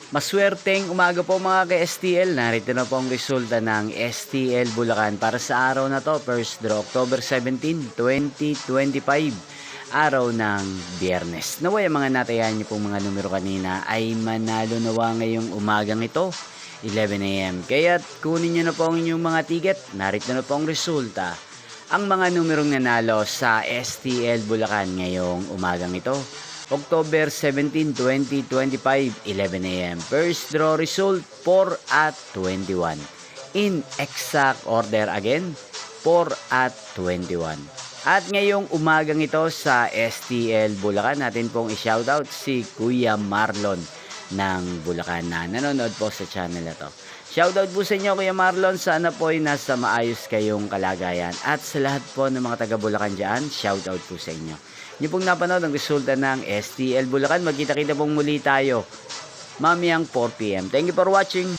Maswerteng umaga po mga ka-STL. Narito na po ang resulta ng STL Bulacan para sa araw na to. First draw, October 17, 2025. Araw ng Biyernes. Naway ang mga natayan niyo pong mga numero kanina ay manalo nawa ngayong umagang ito, 11 AM. Kaya kunin niyo na po ang inyong mga ticket. Narito na po ang resulta. Ang mga numerong nanalo sa STL Bulacan ngayong umagang ito. October 17, 2025, 11 AM. First draw result, 4 at 21. In exact order again, 4 at 21. At ngayong umagang ito sa STL Bulacan, natin pong i-shoutout si Kuya Marlon ng Bulacan na nanonood po sa channel na to. Shoutout po sa inyo Kuya Marlon, sana po ay nasa maayos kayong kalagayan. At sa lahat po ng mga taga Bulacan dyan, shoutout po sa inyo. Yung pong napanood ang resulta ng STL Bulacan, magkita-kita pong muli tayo mamayang 4 PM. Thank you for watching.